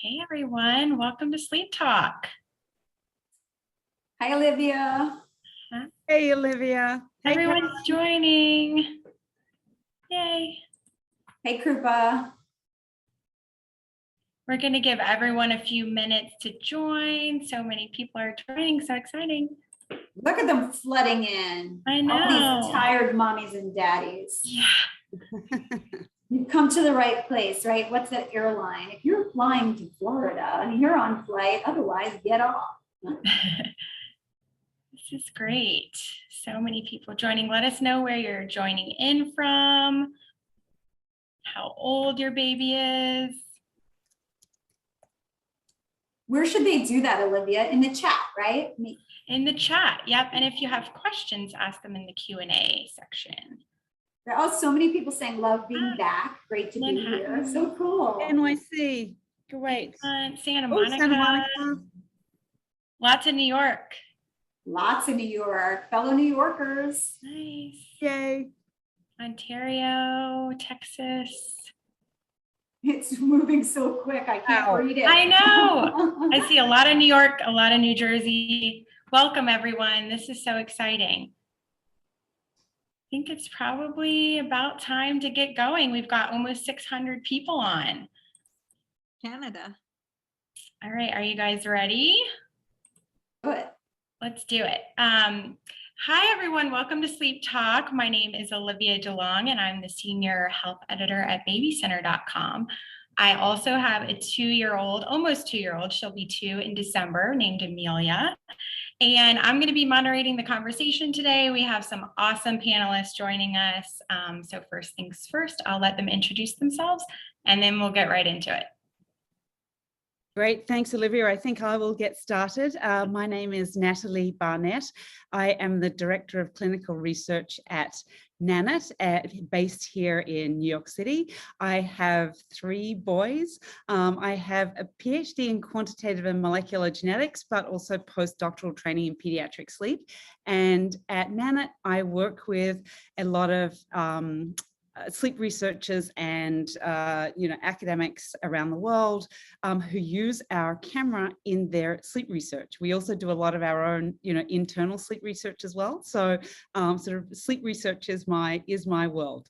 Hey everyone, welcome to Sleep Talk. Hi, Olivia. Hey, Olivia. Hey, Everyone's joining. Yay. Hey, Krupa. We're going to give everyone a few minutes to join. So many people are joining, so exciting. Look at them flooding in. I know. All these tired mommies and daddies. Yeah. You've come to the right place, right? What's that airline? If you're flying to Florida and you're on flight, otherwise get off. This is great. So many people joining. Let us know where you're joining in from, how old your baby is. Where should they do that, Olivia? In the chat, right? In the chat, yep. And if you have questions, ask them in the Q&A section. There are so many people saying love being back. Great to be here. So cool. NYC. Great. Santa Oh, Monica. Santa Monica. Lots of New York. Lots of New York, fellow New Yorkers. Nice. Yay. Ontario, Texas. It's moving so quick. I can't read it. I know. I see a lot of New York, a lot of New Jersey. Welcome, everyone. This is so exciting. I think it's probably about time to get going. We've got almost 600 people on. Canada. All right. Are you guys ready? Good. Let's do it. Hi, everyone. Welcome to Sleep Talk. My name is Olivia DeLong, and I'm the senior health editor at babycenter.com. I also have a 2-year-old, almost 2-year-old. She'll be 2 in December, named Amelia. And I'm going to be moderating the conversation today. We have some awesome panelists joining us. So first things first, I'll let them introduce themselves, and then we'll get right into it. Great. Thanks, Olivia. I think I will get started. My name is Natalie Barnett. I am the Director of Clinical Research at Nanit, based here in New York City. I have 3 boys. I have a PhD in quantitative and molecular genetics, but also postdoctoral training in pediatric sleep. And at Nanit, I work with a lot of sleep researchers and academics around the world who use our camera in their sleep research. We also do a lot of our own internal sleep research as well. So sort of sleep research is my world.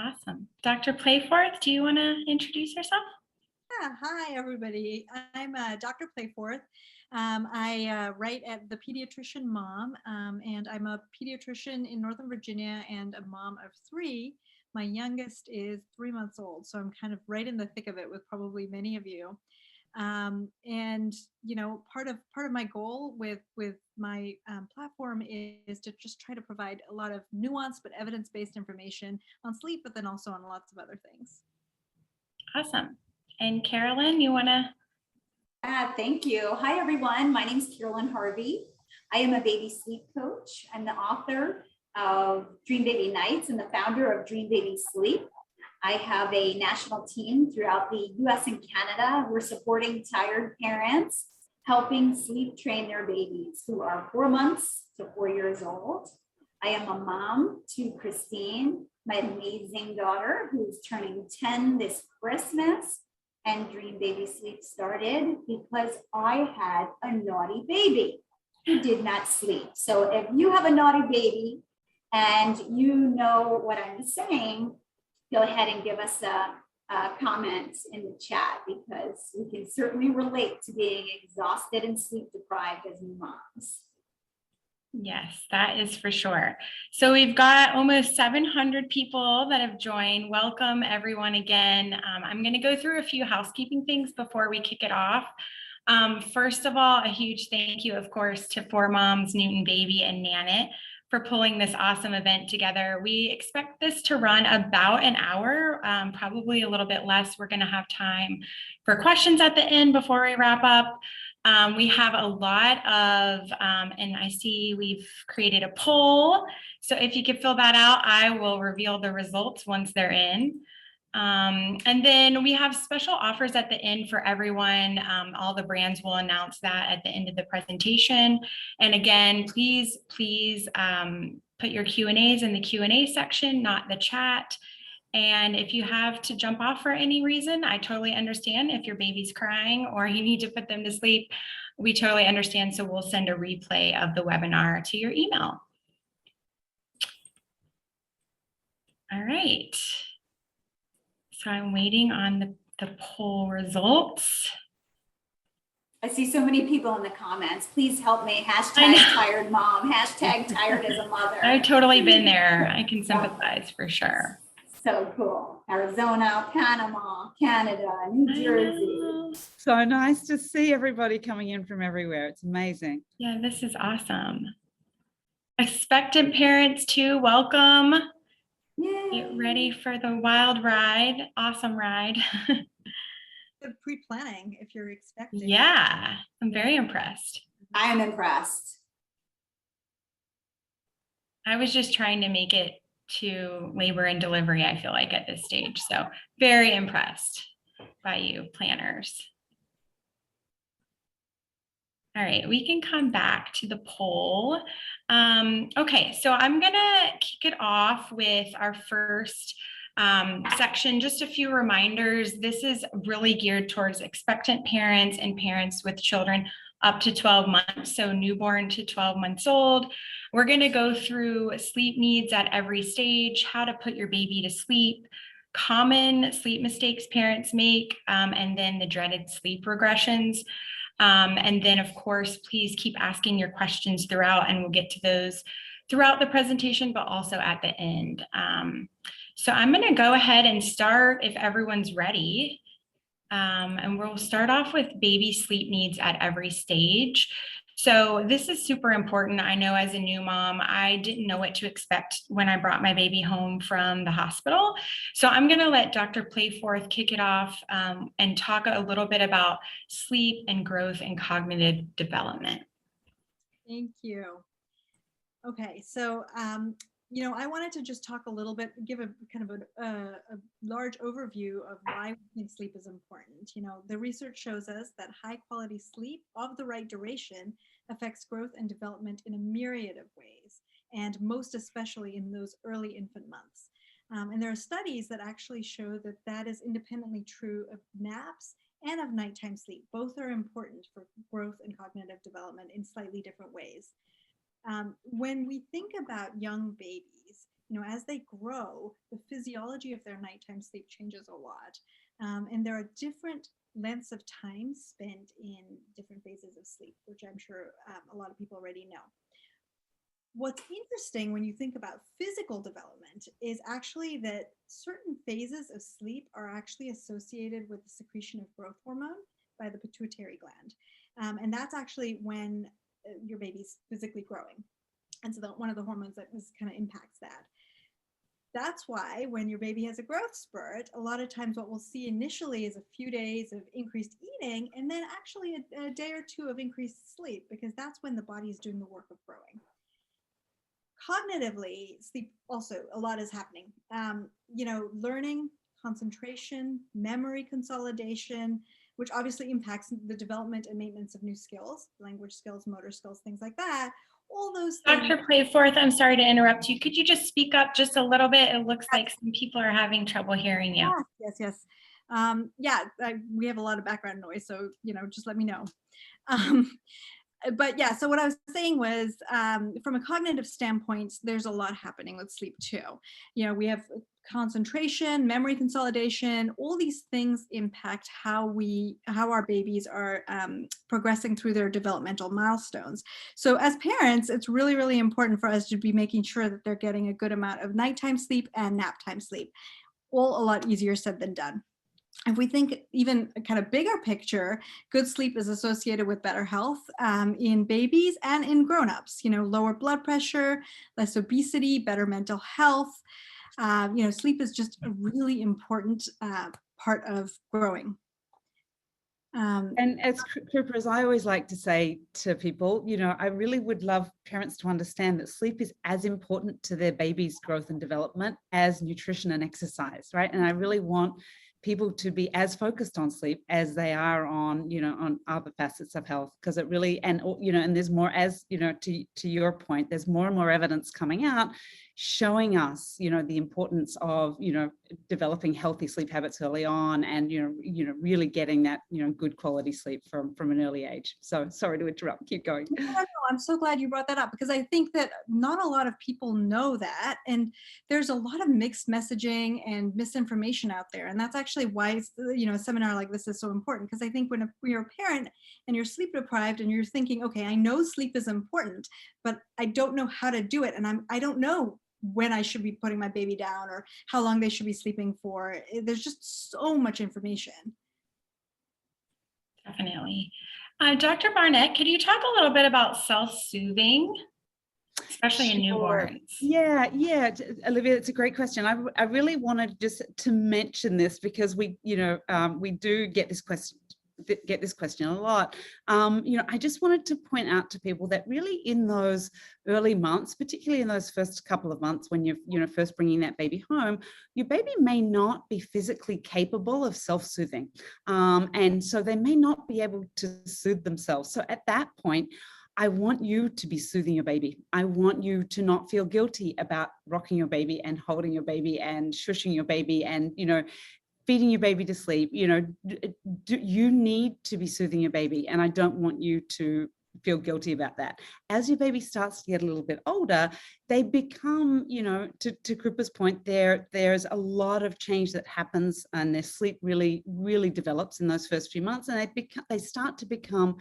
Awesome. Dr. Playforth, do you want to introduce yourself? Yeah, hi everybody. I'm Dr. Playforth. I write at The Pediatrician Mom, and I'm a pediatrician in Northern Virginia and a mom of 3. My youngest is 3 months old, so I'm kind of right in the thick of it with probably many of you. And part of my goal with my platform is to just try to provide a lot of nuanced but evidence-based information on sleep, but then also on lots of other things. Awesome. And Carolyn, you want to? Thank you. Hi, everyone. My name is Carolyn Harvey. I am a baby sleep coach. I'm the author of Dream Baby Nights and the founder of Dream Baby Sleep. I have a national team throughout the US and Canada. We're supporting tired parents, helping sleep train their babies who are 4 months to 4 years old. I am a mom to Christine, my amazing daughter, who's turning 10 this Christmas. And Dream Baby Sleep started because I had a naughty baby who did not sleep. So if you have a naughty baby and you know what I'm saying, go ahead and give us a comment in the chat, because we can certainly relate to being exhausted and sleep deprived as new moms. Yes, that is for sure. So we've got almost 700 people that have joined. Welcome everyone again. I'm going to go through a few housekeeping things before we kick it off. First of all, a huge thank you, of course, to 4Moms, Newton Baby, and Nanit for pulling this awesome event together. We expect this to run about an hour, probably a little bit less. We're going to have time for questions at the end before we wrap up. We have a lot of, and I see we've created a poll. So if you could fill that out, I will reveal the results once they're in. And then we have special offers at the end for everyone. All the brands will announce that at the end of the presentation. And again, please put your Q&As in the Q&A section, not the chat. And if you have to jump off for any reason, I totally understand. If your baby's crying or you need to put them to sleep, we totally understand. So we'll send a replay of the webinar to your email. All right. So I'm waiting on the poll results. I see so many people in the comments. Please help me. I Hashtag know. tired mom. Hashtag tired as a mother. I've totally been there. I can sympathize for sure. So cool. Arizona, Panama, Canada, New Jersey. So nice to see everybody coming in from everywhere. It's amazing. Yeah, this is awesome. Expectant parents too, welcome. Yay. Get ready for the wild ride. Awesome ride. The pre-planning, if you're expecting. Yeah, I'm very impressed. I am impressed. I was just trying to make it to labor and delivery, I feel like, at this stage. So very impressed by you planners. All right, we can come back to the poll. Okay, so I'm gonna kick it off with our first section. Just a few reminders. This is really geared towards expectant parents and parents with children up to 12 months, so newborn to 12 months old. We're gonna go through sleep needs at every stage, how to put your baby to sleep, common sleep mistakes parents make, and then the dreaded sleep regressions. And then, of course, please keep asking your questions throughout, and we'll get to those throughout the presentation, but also at the end. So I'm going to go ahead and start if everyone's ready. And we'll start off with baby sleep needs at every stage. So this is super important. I know as a new mom, I didn't know what to expect when I brought my baby home from the hospital. So I'm going to let Dr. Playforth kick it off and talk a little bit about sleep and growth and cognitive development. Thank you. Okay, so I wanted to just talk a little bit, give a kind of a large overview of why we think sleep is important. The research shows us that high quality sleep of the right duration affects growth and development in a myriad of ways, and most especially in those early infant months. And there are studies that actually show that that is independently true of naps and of nighttime sleep. Both are important for growth and cognitive development in slightly different ways. When we think about young babies, as they grow, the physiology of their nighttime sleep changes a lot. And there are different lengths of time spent in different phases of sleep, which I'm sure a lot of people already know. What's interesting when you think about physical development is actually that certain phases of sleep are actually associated with the secretion of growth hormone by the pituitary gland. And that's actually when your baby's physically growing. And so one of the hormones that kind of impacts that. That's why when your baby has a growth spurt, a lot of times what we'll see initially is a few days of increased eating and then actually a day or two of increased sleep, because that's when the body is doing the work of growing. Cognitively, sleep also, a lot is happening. Learning, concentration, memory consolidation, which obviously impacts the development and maintenance of new skills, language skills, motor skills, things like that. All those things. Dr. Playforth, I'm sorry to interrupt you. Could you just speak up just a little bit? It looks like some people are having trouble hearing you. Yes. We have a lot of background noise, so, just let me know. But yeah, so what I was saying was, from a cognitive standpoint, there's a lot happening with sleep too. We have concentration, memory consolidation, all these things impact how our babies are progressing through their developmental milestones. So as parents, it's really, really important for us to be making sure that they're getting a good amount of nighttime sleep and nap time sleep. All a lot easier said than done. If we think even a kind of bigger picture, good sleep is associated with better health in babies and in grown-ups, lower blood pressure, less obesity, better mental health. Sleep is just a really important part of growing. And as Cooper, I always like to say to people, I really would love parents to understand that sleep is as important to their baby's growth and development as nutrition and exercise, right? And I really want people to be as focused on sleep as they are on, on other facets of health, because it really, and there's more, as, to your point, there's more and more evidence coming out showing us, the importance of, developing healthy sleep habits early on, and really getting that good quality sleep from an early age. So sorry to interrupt, keep going. No, I'm so glad you brought that up, because I think that not a lot of people know that, and there's a lot of mixed messaging and misinformation out there, and that's actually why a seminar like this is so important, because I think when you're a parent and you're sleep deprived and you're thinking, okay, I know sleep is important, but I don't know how to do it, and I don't know when I should be putting my baby down or how long they should be sleeping for. There's just so much information. Definitely. Dr. Barnett, could you talk a little bit about self-soothing, especially in Sure. newborns? Yeah, Olivia, it's a great question. I really wanted just to mention this because we do get this question a lot. I just wanted to point out to people that really in those early months, particularly in those first couple of months when you're first bringing that baby home, your baby may not be physically capable of self-soothing, and so they may not be able to soothe themselves. So at that point, I want you to be soothing your baby. I want you to not feel guilty about rocking your baby and holding your baby and shushing your baby and, feeding your baby to sleep. You need to be soothing your baby, and I don't want you to feel guilty about that. As your baby starts to get a little bit older, they become, to Krupa's point, there's a lot of change that happens, and their sleep really, really develops in those first few months, and they start to become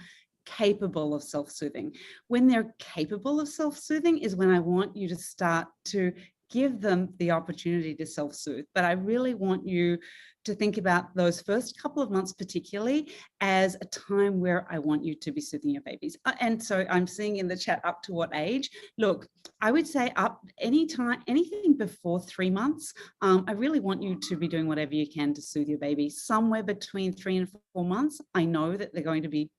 capable of self-soothing. When they're capable of self-soothing is when I want you to start to give them the opportunity to self-soothe. But I really want you to think about those first couple of months particularly as a time where I want you to be soothing your babies. And so I'm seeing in the chat, up to what age? Look, I would say up anytime, anything before 3 months, I really want you to be doing whatever you can to soothe your baby. Somewhere between 3 and 4 months, I know that they're going to be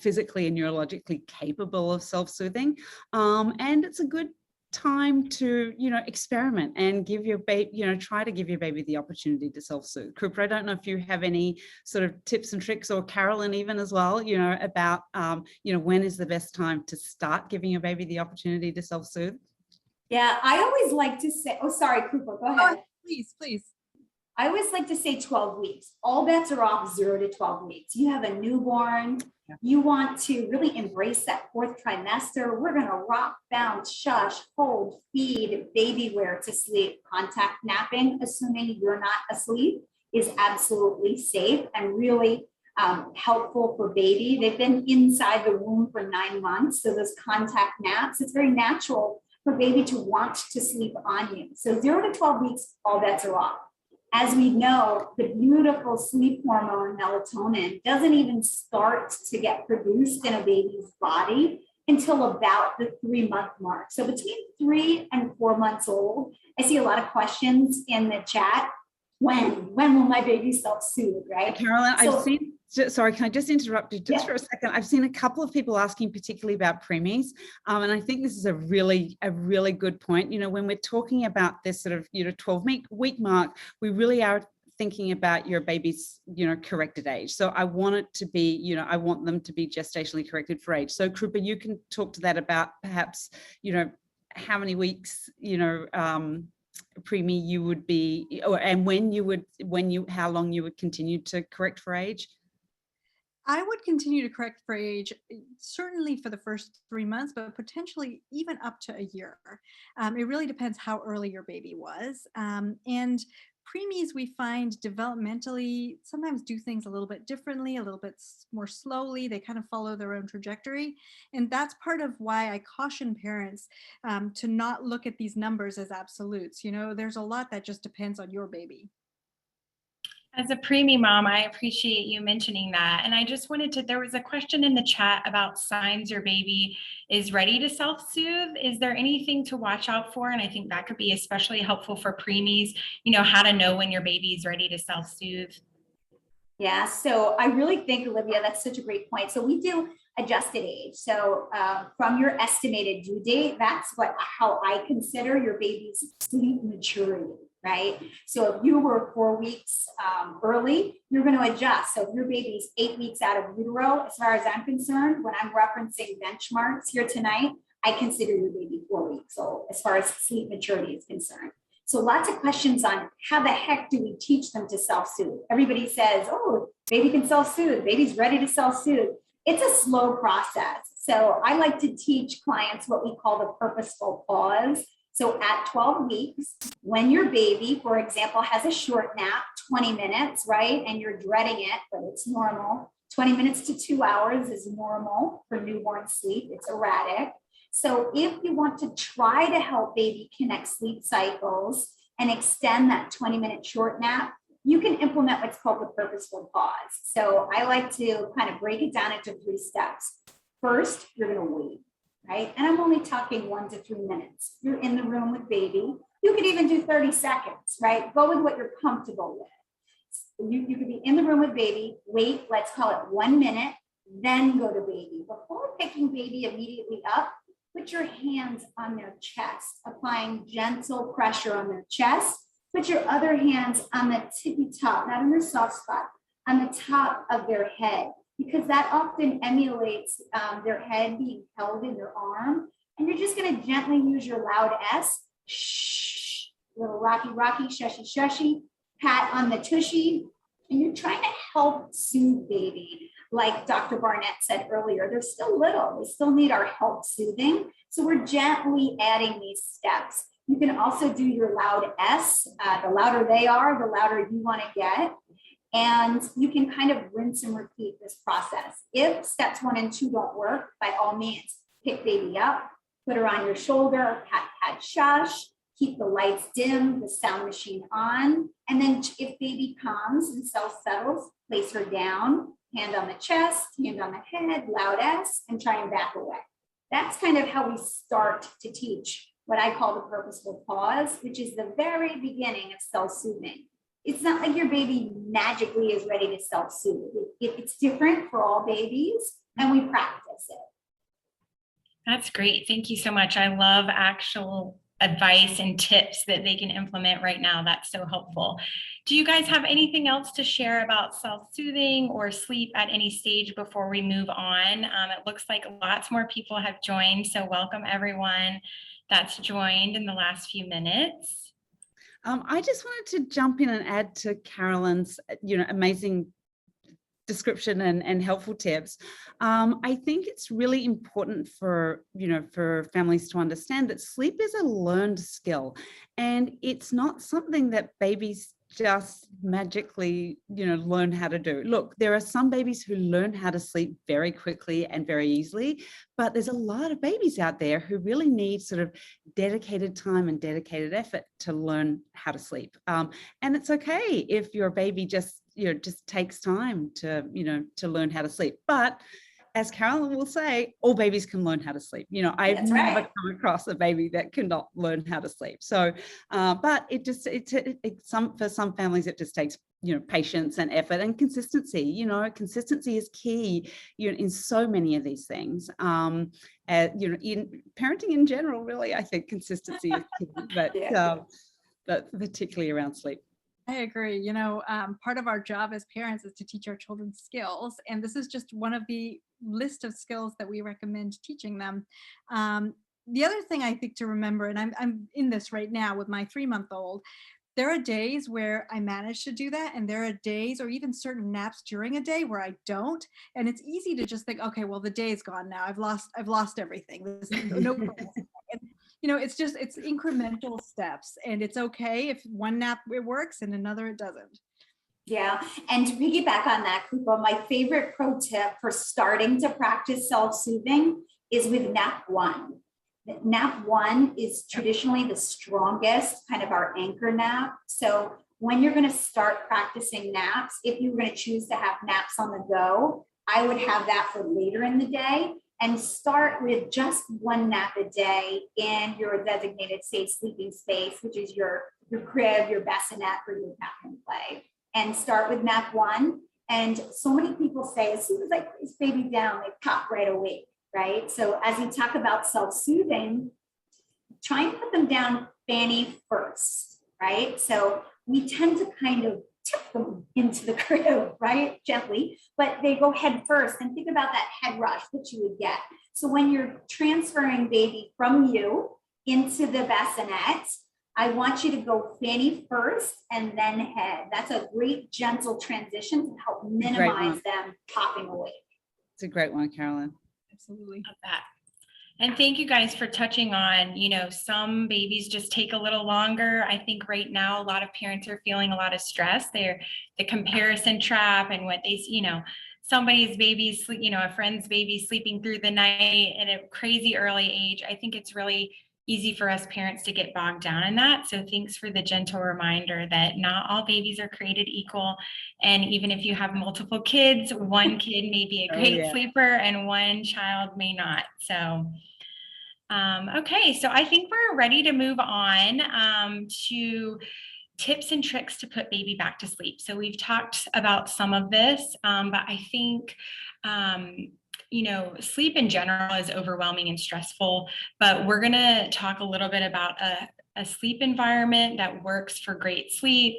physically and neurologically capable of self-soothing. And it's a good time to, experiment and give your baby, try to give your baby the opportunity to self-soothe. Krupa, I don't know if you have any sort of tips and tricks, or Carolyn even as well, about, when is the best time to start giving your baby the opportunity to self-soothe? Yeah, I always like to say, oh, sorry, Krupa, go ahead. Oh, please. I always like to say 12 weeks. All bets are off 0 to 12 weeks. You have a newborn. Yeah. You want to really embrace that 4th trimester. We're going to rock, bounce, shush, hold, feed, baby wear to sleep. Contact napping, assuming you're not asleep, is absolutely safe and really helpful for baby. They've been inside the womb for 9 months. So those contact naps, it's very natural for baby to want to sleep on you. So 0 to 12 weeks, all bets are off. As we know, the beautiful sleep hormone melatonin doesn't even start to get produced in a baby's body until about the 3-month mark. So between 3 and 4 months old, I see a lot of questions in the chat. When will my baby self-soothe, right? Carolyn, So, I've seen, sorry, can I just interrupt you just yeah. for a second? I've seen a couple of people asking particularly about preemies. And I think this is a really good point. When we're talking about this sort of, 12-week mark, we really are thinking about your baby's, corrected age. So I want it to be, I want them to be gestationally corrected for age. So Krupa, you can talk to that about perhaps, how many weeks, preemie you would be, and how long you would continue to correct for age? I would continue to correct for age, certainly for the first 3 months, but potentially even up to a year. It really depends how early your baby was. And preemies, we find developmentally sometimes do things a little bit differently, a little bit more slowly. They kind of follow their own trajectory. And that's part of why I caution parents to not look at these numbers as absolutes. There's a lot that just depends on your baby. As a preemie mom, I appreciate you mentioning that. And I just wanted to, there was a question in the chat about signs your baby is ready to self-soothe. Is there anything to watch out for? And I think that could be especially helpful for preemies, how to know when your baby is ready to self-soothe. Yeah, so I really think, Olivia, that's such a great point. So we do adjusted age. So from your estimated due date, that's how I consider your baby's sleep maturity, right? So if you were 4 weeks early, you're going to adjust. So if your baby's 8 weeks out of utero, as far as I'm concerned, when I'm referencing benchmarks here tonight, I consider your baby 4 weeks old as far as sleep maturity is concerned. So lots of questions on how the heck do we teach them to self-soothe? Everybody says, oh, baby can self-soothe, baby's ready to self-soothe. It's a slow process. So I like to teach clients what we call the purposeful pause. So at 12 weeks, when your baby, for example, has a short nap, 20 minutes, right? And you're dreading it, but it's normal. 20 minutes to 2 hours is normal for newborn sleep. It's erratic. So if you want to try to help baby connect sleep cycles and extend that 20-minute short nap, you can implement what's called the purposeful pause. So I like to kind of break it down into 3 steps. First, you're going to wait, right? And I'm only talking 1 to 3 minutes. You're in the room with baby. You could even do 30 seconds, right? Go with what you're comfortable with. You could be in the room with baby, wait, let's call it 1 minute, then go to baby. Before picking baby immediately up, put your hands on their chest, applying gentle pressure on their chest. Put your other hands on the tippy top, not in their soft spot, on the top of their head, because that often emulates their head being held in their arm. And you're just going to gently use your loud S, shh, little rocky, rocky, shushy, shushy, pat on the tushy. And you're trying to help soothe baby. Like Dr. Barnett said earlier, they're still little. They still need our help soothing. So we're gently adding these steps. You can also do your loud S. The louder they are, the louder you want to get. And you can kind of rinse and repeat this process. If steps 1 and 2 don't work, by all means, pick baby up, put her on your shoulder, pat, pat, shush, keep the lights dim, the sound machine on. And then if baby calms and self-settles, place her down, hand on the chest, hand on the head, loud S, and try and back away. That's kind of how we start to teach what I call the purposeful pause, which is the very beginning of self-soothing. It's not like your baby magically is ready to self-soothe. It's different for all babies, and we practice it. That's great. Thank you so much. I love actual advice and tips that they can implement right now. That's so helpful. Do you guys have anything else to share about self-soothing or sleep at any stage before we move on? It looks like lots more people have joined, so welcome everyone that's joined in the last few minutes. I just wanted to jump in and add to Carolyn's, amazing description and helpful tips. I think it's really important for families to understand that sleep is a learned skill, and it's not something that babies just magically, learn how to do. Look, there are some babies who learn how to sleep very quickly and very easily, but there's a lot of babies out there who really need sort of dedicated time and dedicated effort to learn how to sleep. And it's okay if your baby just takes time to learn how to sleep. But as Carolyn will say, all babies can learn how to sleep. I've never come across a baby that cannot learn how to sleep. So, but for some families, it just takes, patience and effort and consistency. Consistency is key, in so many of these things. In parenting in general, really, I think consistency is key, but particularly around sleep. I agree. Part of our job as parents is to teach our children skills. And this is just one of the list of skills that we recommend teaching them. The other thing I think to remember, and I'm in this right now with my 3-month-old, there are days where I manage to do that. And there are days or even certain naps during a day where I don't. And it's easy to just think, okay, well, the day is gone now. I've lost everything. This is no it's incremental steps, and it's okay if one nap it works and another it doesn't. Yeah, and to piggyback on that, Krupa, my favorite pro tip for starting to practice self-soothing is with nap 1. Nap 1 is traditionally the strongest, kind of our anchor nap. So when you're going to start practicing naps, if you were going to choose to have naps on the go, I would have that for later in the day. And start with just 1 nap a day in your designated safe sleeping space, which is your crib, your bassinet, or your nap and play. And start with nap 1. And so many people say, as soon as I put this baby down, they pop right awake, right? So as we talk about self-soothing, try and put them down fanny first, right? So we tend to kind of tip them into the crib, right? Gently, but they go head first, and think about that head rush that you would get. So when you're transferring baby from you into the bassinet, I want you to go fanny first and then head. That's a great gentle transition to help minimize them popping away. It's a great one, Carolyn. Absolutely. Love that. And thank you guys for touching on, some babies just take a little longer. I think right now, a lot of parents are feeling a lot of stress. They're the comparison trap and what they, somebody's baby, a friend's baby sleeping through the night at a crazy early age. I think it's really easy for us parents to get bogged down in that. So thanks for the gentle reminder that not all babies are created equal. And even if you have multiple kids, one kid may be a great sleeper and one child may not. So okay, so I think we're ready to move on to tips and tricks to put baby back to sleep. So we've talked about some of this, but I think, sleep in general is overwhelming and stressful, but we're going to talk a little bit about a sleep environment that works for great sleep,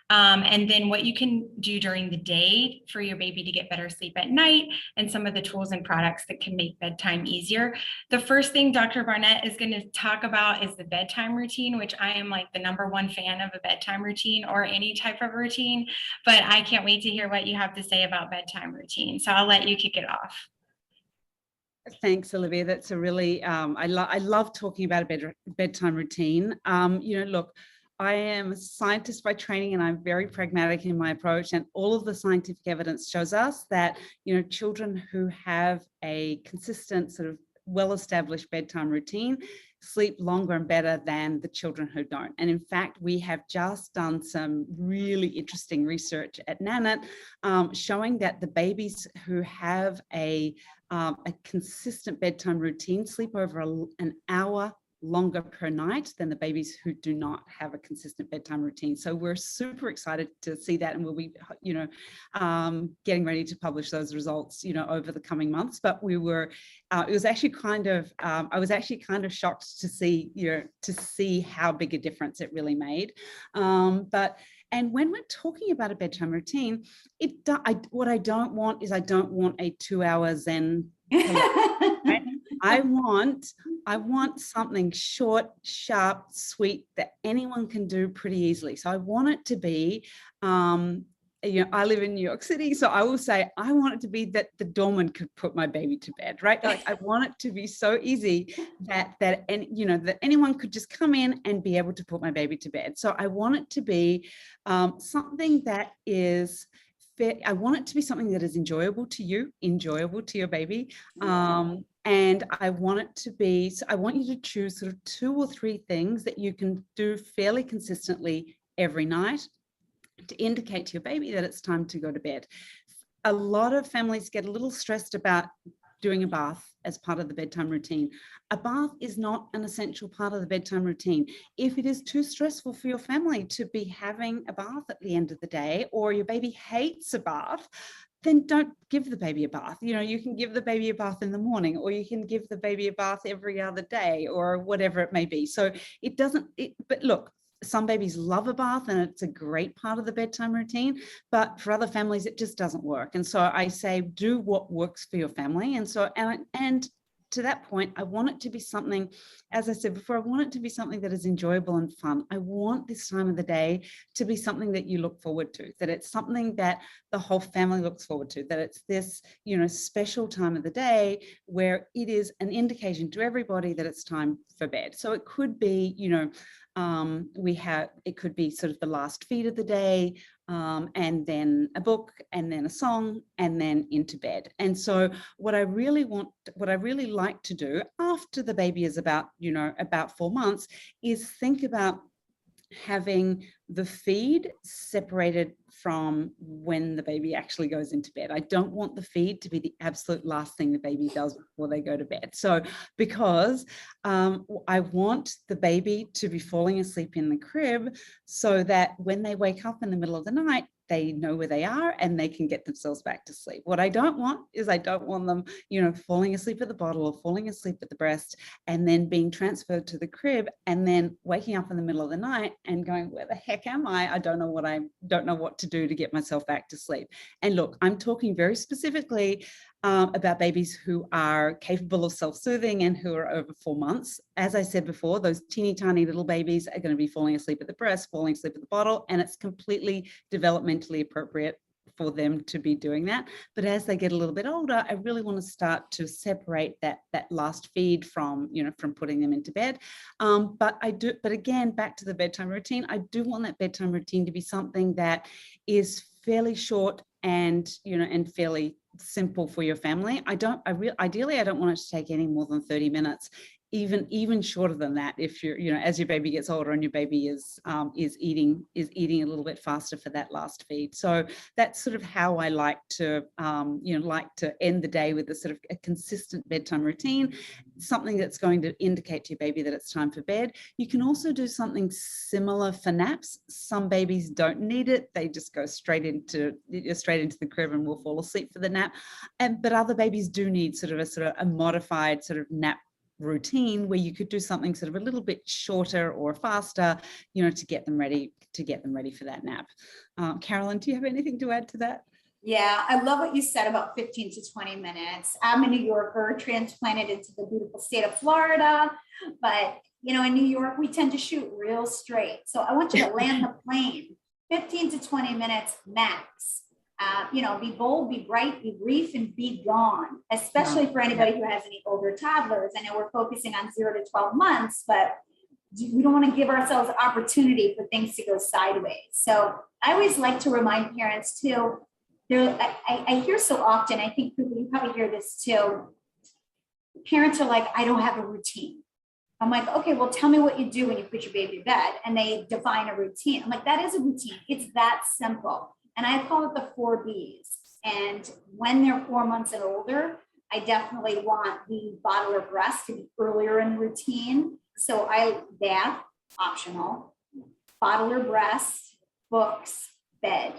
and then what you can do during the day for your baby to get better sleep at night, and some of the tools and products that can make bedtime easier. The first thing Dr. Barnett is going to talk about is the bedtime routine, which I am like the #1 fan of a bedtime routine or any type of routine, but I can't wait to hear what you have to say about bedtime routine. So I'll let you kick it off. Thanks, Olivia. That's a really, I love talking about a bedtime routine. Look, I am a scientist by training and I'm very pragmatic in my approach, and all of the scientific evidence shows us that, children who have a consistent sort of well-established bedtime routine sleep longer and better than the children who don't. And in fact, we have just done some really interesting research at Nanit showing that the babies who have a consistent bedtime routine sleep over an hour longer per night than the babies who do not have a consistent bedtime routine. So we're super excited to see that, and we'll be, getting ready to publish those results, over the coming months. But we were, it was actually kind of, I was actually kind of shocked to see how big a difference it really made. And when we're talking about a bedtime routine, what I don't want is I don't want a 2-hour Zen. Right? I want something short, sharp, sweet that anyone can do pretty easily. So I want it to be, I live in New York City, so I will say I want it to be that the doorman could put my baby to bed, right? Like I want it to be so easy that anyone could just come in and be able to put my baby to bed. So I want it to be something that is fair. I want it to be something that is enjoyable to you, enjoyable to your baby. And I want it to be, so I want you to choose sort of 2 or 3 things that you can do fairly consistently every night to indicate to your baby that it's time to go to bed. A lot of families get a little stressed about doing a bath as part of the bedtime routine. A bath is not an essential part of the bedtime routine. If it is too stressful for your family to be having a bath at the end of the day, or your baby hates a bath, then don't give the baby a bath. You can give the baby a bath in the morning, or you can give the baby a bath every other day, or whatever it may be. So but look, some babies love a bath and it's a great part of the bedtime routine, but for other families, it just doesn't work. And so I say, do what works for your family. And so, and to that point, I want it to be something, as I said before, I want it to be something that is enjoyable and fun. I want this time of the day to be something that you look forward to, that it's something that the whole family looks forward to, that it's this, special time of the day where it is an indication to everybody that it's time for bed. So it could be, it could be sort of the last feed of the day, and then a book, and then a song, and then into bed. And so what I really like to do after the baby is about 4 months is think about having the feed separated from when the baby actually goes into bed. I don't want the feed to be the absolute last thing the baby does before they go to bed. So because I want the baby to be falling asleep in the crib so that when they wake up in the middle of the night, they know where they are and they can get themselves back to sleep. What I don't want is I don't want them, falling asleep at the bottle or falling asleep at the breast and then being transferred to the crib and then waking up in the middle of the night and going, where the heck heck am I? I don't know what to do to get myself back to sleep. And look, I'm talking very specifically about babies who are capable of self-soothing and who are over 4 months. As I said before, those teeny tiny little babies are going to be falling asleep at the breast, falling asleep at the bottle, and it's completely developmentally appropriate for them to be doing that. But as they get a little bit older, I really want to start to separate that last feed from, from putting them into bed. But again, back to the bedtime routine, I do want that bedtime routine to be something that is fairly short and, and fairly simple for your family. Ideally, I don't want it to take any more than 30 minutes. Even shorter than that, if you're, as your baby gets older and your baby is eating a little bit faster for that last feed. So that's sort of how I like to end the day, with a sort of a consistent bedtime routine, something that's going to indicate to your baby that it's time for bed. You can also do something similar for naps. Some babies don't need it; they just go straight into the crib and will fall asleep for the nap. But other babies do need sort of a modified sort of nap routine, where you could do something sort of a little bit shorter or faster, to get them ready for that nap. Carolyn, do you have anything to add to that? Yeah, I love what you said about 15 to 20 minutes. I'm a New Yorker, transplanted into the beautiful state of Florida, but in New York, we tend to shoot real straight. So I want you to land the plane 15 to 20 minutes max. Be bold, be bright, be brief, and be gone, especially for anybody who has any older toddlers. I know we're focusing on 0 to 12 months, but we don't want to give ourselves opportunity for things to go sideways. So I always like to remind parents too, I hear so often, I think you probably hear this too, parents are like, I don't have a routine. I'm like, okay, well, tell me what you do when you put your baby to bed. And they define a routine. I'm like, that is a routine. It's that simple. And I call it the 4 Bs. And when they're 4 months and older, I definitely want the bottle or breast to be earlier in the routine. So bath, optional, bottle or breast, books, bed,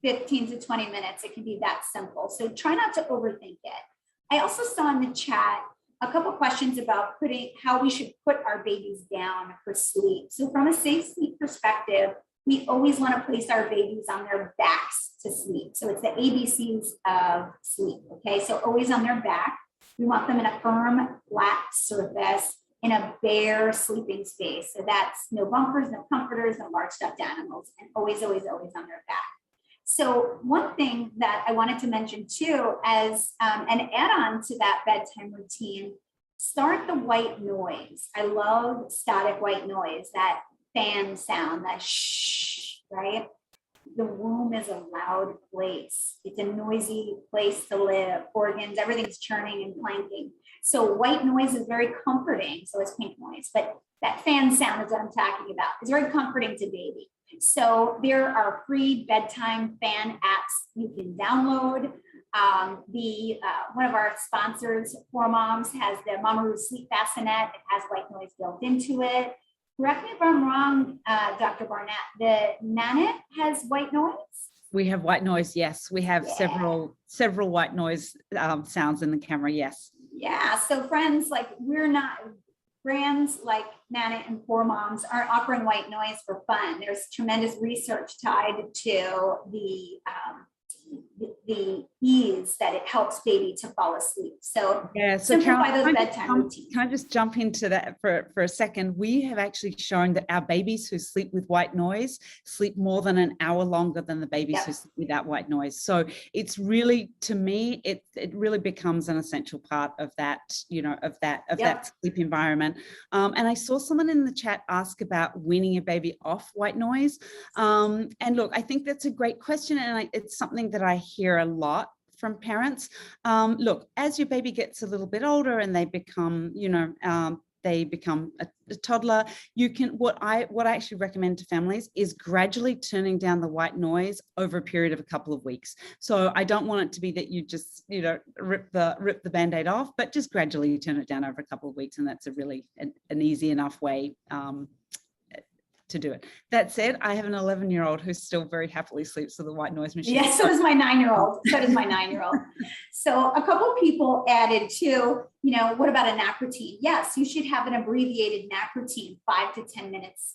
15 to 20 minutes. It can be that simple. So try not to overthink it. I also saw in the chat a couple questions about how we should put our babies down for sleep. So from a safe sleep perspective, we always want to place our babies on their backs to sleep. So it's the ABCs of sleep, okay? So always on their back. We want them in a firm, flat surface in a bare sleeping space. So that's no bumpers, no comforters, no large stuffed animals, and always, always, always on their back. So one thing that I wanted to mention too, as an add-on to that bedtime routine, start the white noise. I love static white noise, that fan sound, that shh, right? The womb is a loud place. It's a noisy place to live. Organs, everything's churning and clanking. So white noise is very comforting. So is pink noise, but that fan sound is what I'm talking about. It's very comforting to baby. So there are free bedtime fan apps you can download. One of our sponsors, For Moms, has the Mama Sleep Bassinet. It has white noise built into it. Correct me if I'm wrong, Dr. Barnett, the Nanit has white noise? We have white noise, yes. We have several white noise sounds in the camera, yes. Yeah, so brands like Nanit and For Moms aren't offering white noise for fun. There's tremendous research tied to the ease that it helps baby to fall asleep. So simplify those bedtime routines. Can I just jump into that for a second? We have actually shown that our babies who sleep with white noise sleep more than an hour longer than the babies who sleep without white noise. So it's really, to me, it really becomes an essential part of that, that sleep environment. And I saw someone in the chat ask about weaning a baby off white noise. And look, I think that's a great question, and it's something that I hear a lot from parents. Look, as your baby gets a little bit older and they become, a toddler, you can, what I actually recommend to families is gradually turning down the white noise over a period of a couple of weeks. So I don't want it to be that you just, rip the Band-Aid off, but just gradually turn it down over a couple of weeks. And that's a really an easy enough way to do it. That said, I have an 11-year-old who still very happily sleeps with a white noise machine. Yes, so does my 9-year-old. So does my 9-year-old. So a couple people added too, what about a nap routine? Yes, you should have an abbreviated nap routine, 5 to 10 minutes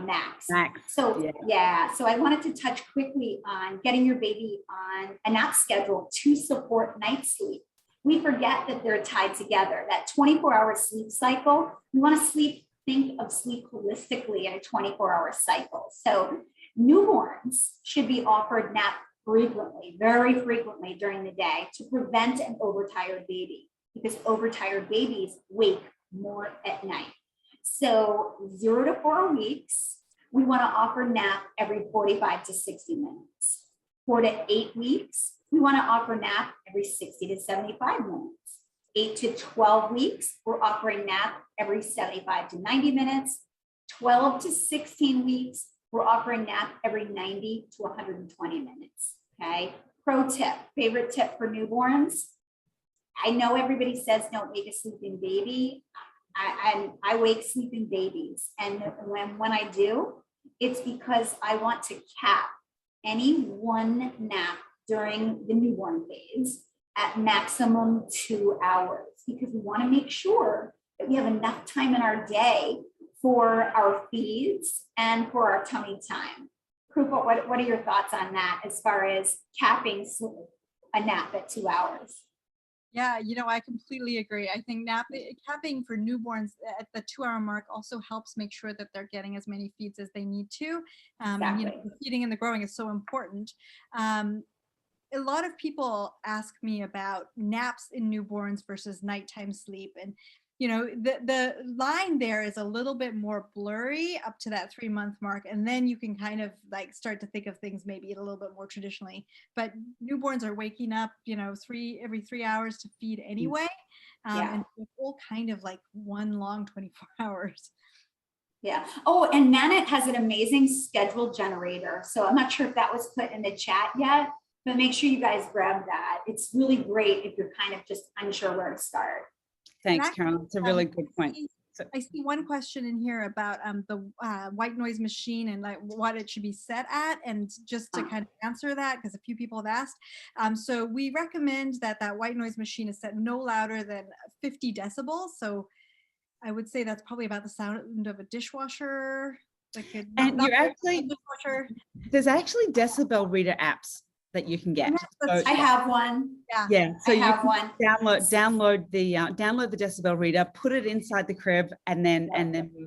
max. So yeah, so I wanted to touch quickly on getting your baby on a nap schedule to support night sleep. We forget that they're tied together. That 24-hour sleep cycle, we want to think of sleep holistically in a 24-hour cycle. So newborns should be offered nap frequently, very frequently during the day to prevent an overtired baby, because overtired babies wake more at night. So 0 to 4 weeks, we want to offer nap every 45 to 60 minutes. 4 to 8 weeks, we want to offer nap every 60 to 75 minutes. 8 to 12 weeks, we're offering nap every 75 to 90 minutes. 12 to 16 weeks, we're offering nap every 90 to 120 minutes, okay? Pro tip, favorite tip for newborns. I know everybody says don't wake a sleeping baby. I wake sleeping babies. And when I do, it's because I want to cap any one nap during the newborn phase at maximum 2 hours, because we want to make sure that we have enough time in our day for our feeds and for our tummy time. Krupa, what are your thoughts on that as far as capping a nap at 2 hours? Yeah, I completely agree. I think capping for newborns at the 2-hour mark also helps make sure that they're getting as many feeds as they need to. Exactly. The feeding and the growing is so important. A lot of people ask me about naps in newborns versus nighttime sleep. And, the line there is a little bit more blurry up to that 3-month mark. And then you can kind of like start to think of things maybe a little bit more traditionally. But newborns are waking up, every 3 hours to feed anyway. And it's all kind of like one long 24 hours. Yeah. Oh, and Nanit has an amazing schedule generator. So I'm not sure if that was put in the chat yet, but make sure you guys grab that. It's really great if you're kind of just unsure where to start. Thanks, Carolyn. It's a really good point. I see one question in here about the white noise machine and like what it should be set at. And just to kind of answer that, because a few people have asked. So we recommend that white noise machine is set no louder than 50 decibels. So I would say that's probably about the sound of a dishwasher. There's actually decibel reader apps that you can get. So, I have one. Yeah. So you can download the decibel reader, put it inside the crib, and then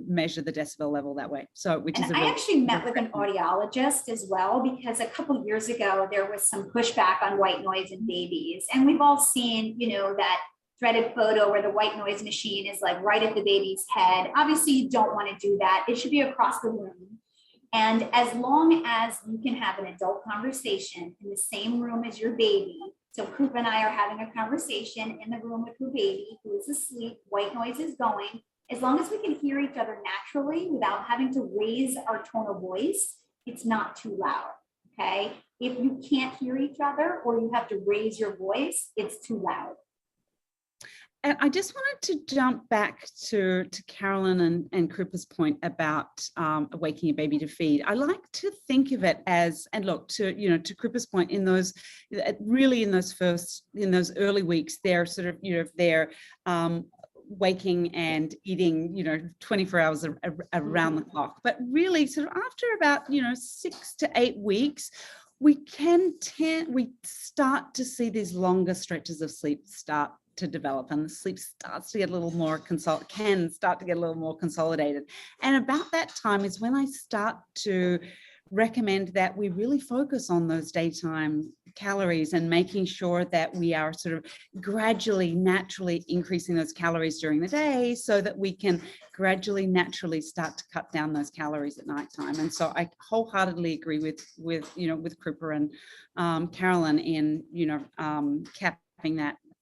measure the decibel level that way. So I actually met with an audiologist as well, because a couple of years ago there was some pushback on white noise in babies, and we've all seen that threaded photo where the white noise machine is like right at the baby's head. Obviously, you don't want to do that. It should be across the room. And as long as you can have an adult conversation in the same room as your baby, so Krupa and I are having a conversation in the room with your baby who is asleep, white noise is going, as long as we can hear each other naturally without having to raise our tone of voice, it's not too loud, okay? If you can't hear each other or you have to raise your voice, it's too loud. And I just wanted to jump back to Carolyn and Krupa's point about waking a baby to feed. I like to think of it as, and look, to Krupa's point, in those early weeks, they're sort of, they're waking and eating, 24 hours around the clock. But really, sort of after about, 6 to 8 weeks, we start to see these longer stretches of sleep start to develop, and the sleep starts to get a little more consolidated. And about that time is when I start to recommend that we really focus on those daytime calories and making sure that we are sort of gradually, naturally increasing those calories during the day, so that we can gradually, naturally start to cut down those calories at nighttime. And so I wholeheartedly agree with Krupa and Carolyn in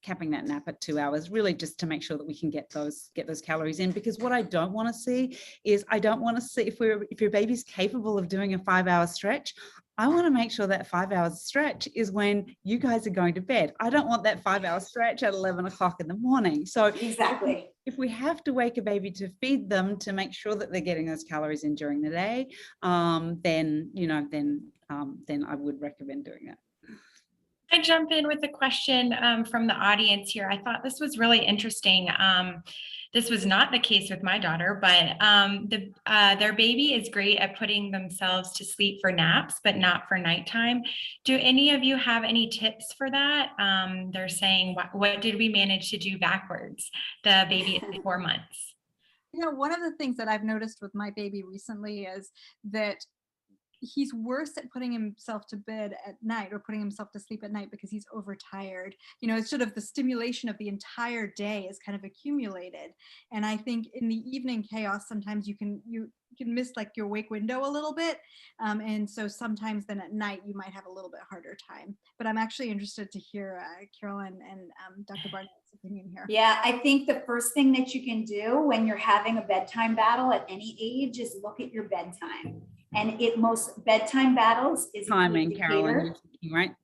capping that nap at 2 hours, really just to make sure that we can get those calories in. Because what I don't want to see is, if your baby's capable of doing a 5-hour stretch, I want to make sure that 5 hours stretch is when you guys are going to bed. I don't want that 5 hour stretch at 11 o'clock in the morning. So Exactly. if we have to wake a baby to feed them to make sure that they're getting those calories in during the day, then I would recommend doing that. I jump in with a question from the audience here. I thought this was really interesting. This was not the case with my daughter, but their baby is great at putting themselves to sleep for naps, but not for nighttime. Do any of you have any tips for that? They're saying, what did we manage to do backwards? The baby is 4 months. One of the things that I've noticed with my baby recently is that he's worse at putting himself to bed at night or putting himself to sleep at night because he's overtired. It's sort of the stimulation of the entire day is kind of accumulated. And I think in the evening chaos, sometimes you can miss like your wake window a little bit. And so sometimes then at night you might have a little bit harder time. But I'm actually interested to hear Carolyn and Dr. Barnett's opinion here. Yeah, I think the first thing that you can do when you're having a bedtime battle at any age is look at your bedtime. And most bedtime battles is Timing, Carolyn, you're thinking, right?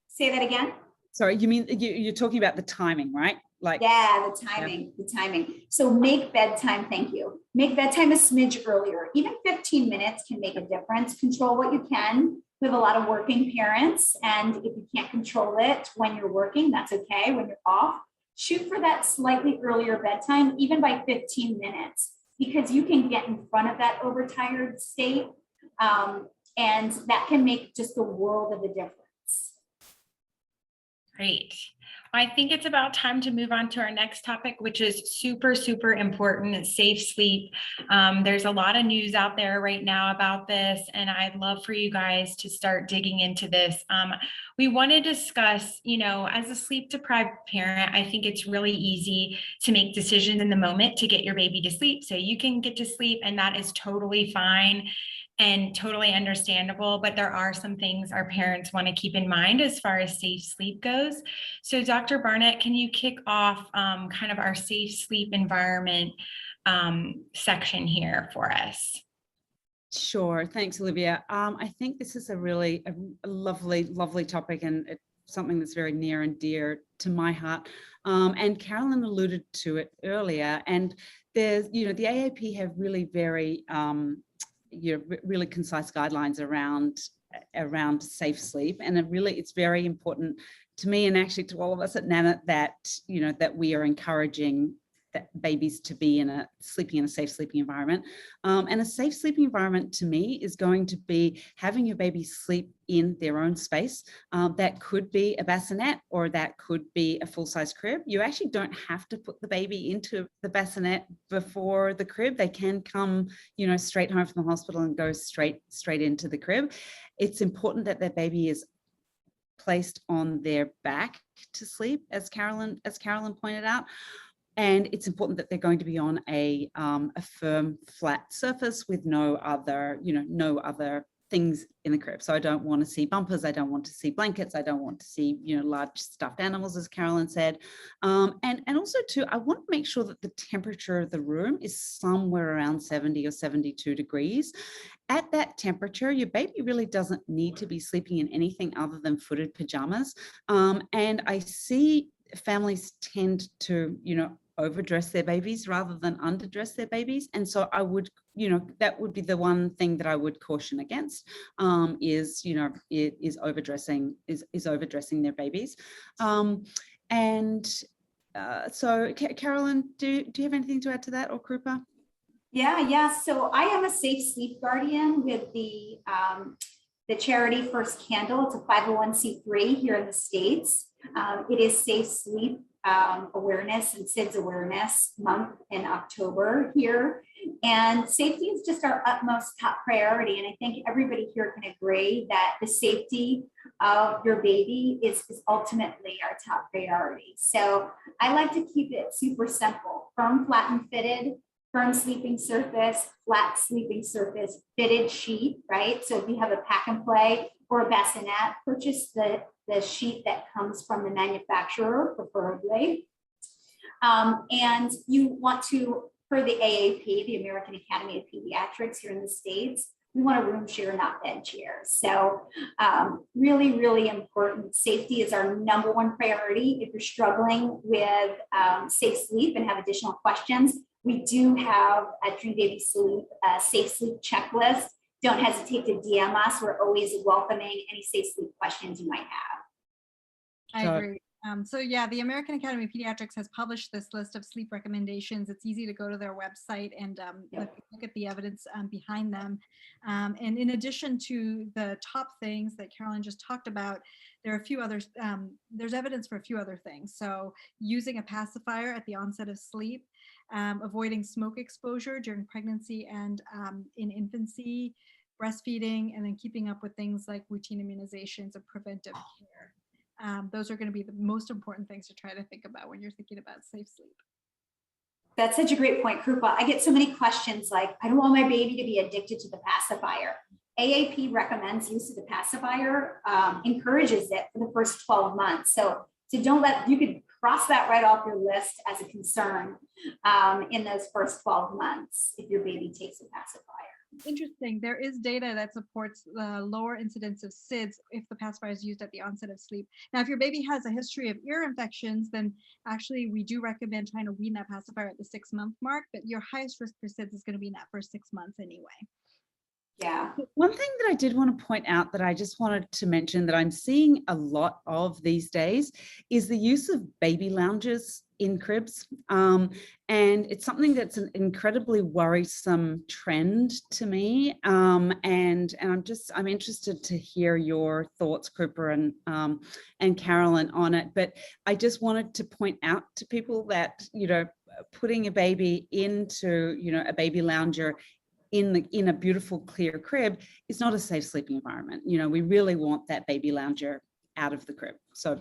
Say that again. Sorry, you mean you're talking about the timing, right? Like, yeah, the timing. So make bedtime, thank you. Make bedtime a smidge earlier. Even 15 minutes can make a difference. Control what you can. We have a lot of working parents, and if you can't control it when you're working, that's okay. When you're off, shoot for that slightly earlier bedtime, even by 15 minutes, because you can get in front of that overtired state, and that can make just a world of a difference. Great. Well, I think it's about time to move on to our next topic, which is super, super important, safe sleep. There's a lot of news out there right now about this, and I'd love for you guys to start digging into this. We want to discuss, as a sleep deprived parent, I think it's really easy to make decisions in the moment to get your baby to sleep. So you can get to sleep, and that is totally fine and totally understandable, but there are some things our parents want to keep in mind as far as safe sleep goes. So Dr. Barnett, can you kick off kind of our safe sleep environment section here for us? Sure, thanks, Olivia. I think this is a really lovely topic, and it's something that's very near and dear to my heart. And Carolyn alluded to it earlier, and there's, the AAP have really very really concise guidelines around safe sleep, and it's very important to me, and actually to all of us at Nanit, that that we are encouraging that babies to be sleeping in a safe sleeping environment. And a safe sleeping environment to me is going to be having your baby sleep in their own space. That could be a bassinet, or that could be a full-size crib. You actually don't have to put the baby into the bassinet before the crib. They can come, straight home from the hospital and go straight into the crib. It's important that their baby is placed on their back to sleep, as Carolyn pointed out. And it's important that they're going to be on a firm, flat surface with no other things in the crib. So I don't want to see bumpers. I don't want to see blankets. I don't want to see, large stuffed animals, as Carolyn said. And also too, I want to make sure that the temperature of the room is somewhere around 70 or 72 degrees. At that temperature, your baby really doesn't need to be sleeping in anything other than footed pajamas. And I see families tend to, overdress their babies rather than underdress their babies. And so I would, that would be the one thing that I would caution against, is overdressing their babies. So Carolyn, do you have anything to add to that, or Krupa? Yeah. So I am a safe sleep guardian with the charity First Candle. It's a 501c3 here in the States. It is Safe Sleep Awareness and SIDS Awareness Month in October here. And safety is just our utmost top priority. And I think everybody here can agree that the safety of your baby is ultimately our top priority. So I like to keep it super simple: firm, flat, and fitted. Firm sleeping surface, flat sleeping surface, fitted sheet, right? So if you have a pack and play or a bassinet, purchase the sheet that comes from the manufacturer, preferably. And you want to, for the AAP, the American Academy of Pediatrics here in the States, We want a room share, not bed share. So really, really important. Safety is our number one priority. If you're struggling with safe sleep and have additional questions, we do have at Dream Baby Sleep a safe sleep checklist. Don't hesitate to DM us. We're always welcoming any safe sleep questions you might have. I agree. So yeah, the American Academy of Pediatrics has published this list of sleep recommendations. It's easy to go to their website and look at the evidence behind them. And in addition to the top things that Carolyn just talked about, there are a few others. There's evidence for a few other things. So using a pacifier at the onset of sleep, avoiding smoke exposure during pregnancy and in infancy, breastfeeding, and then keeping up with things like routine immunizations and preventive care. Those are going to be the most important things to try to think about when you're thinking about safe sleep. That's such a great point, Krupa. I get so many questions like, I don't want my baby to be addicted to the pacifier. AAP recommends use of the pacifier, encourages it for the first 12 months. So don't let, you could cross that right off your list as a concern in those first 12 months if your baby takes a pacifier. Interesting. There is data that supports the lower incidence of SIDS if the pacifier is used at the onset of sleep. Now, if your baby has a history of ear infections, then actually we do recommend trying to wean that pacifier at the 6-month mark, but your highest risk for SIDS is going to be in that first 6 months anyway. Yeah. One thing that I did want to point out that I just wanted to mention that I'm seeing a lot of these days is the use of baby lounges in cribs. And it's something that's an incredibly worrisome trend to me. And I'm interested to hear your thoughts, Krupa and Carolyn, on it. But I just wanted to point out to people that, putting a baby into, a baby lounger in a beautiful clear crib is not a safe sleeping environment. We really want that baby lounger out of the crib. So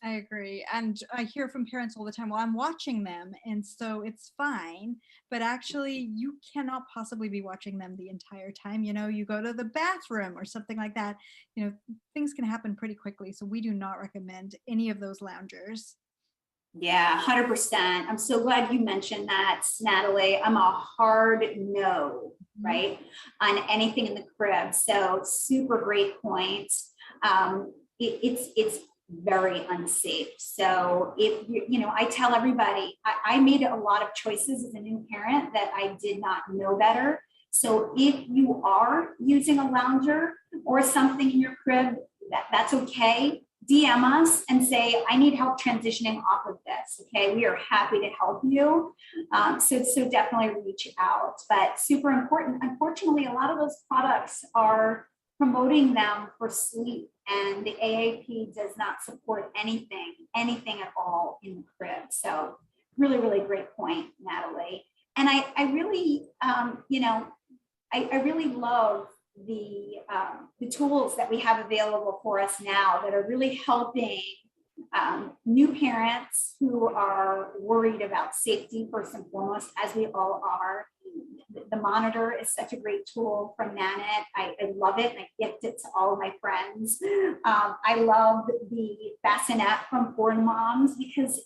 I agree. And I hear from parents all the time, well, I'm watching them, and so it's fine. But actually, you cannot possibly be watching them the entire time. You go to the bathroom or something like that. Things can happen pretty quickly. So we do not recommend any of those loungers. Yeah, 100%. I'm so glad you mentioned that, Natalie. I'm a hard no, right, on anything in the crib. So super great point. It's very unsafe. So if I tell everybody, I made a lot of choices as a new parent that I did not know better. So if you are using a lounger or something in your crib, that's okay. DM us and say, I need help transitioning off of this. Okay, we are happy to help you. So definitely reach out. But super important. Unfortunately, a lot of those products are promoting them for sleep, and the AAP does not support anything at all in the crib. So really, really great point, Natalie. And I really, I really love the tools that we have available for us now that are really helping new parents who are worried about safety first and foremost, as we all are. The monitor is such a great tool from Nanit. I love it, and I gift it to all of my friends. I love the bassinet from Foreign Moms because,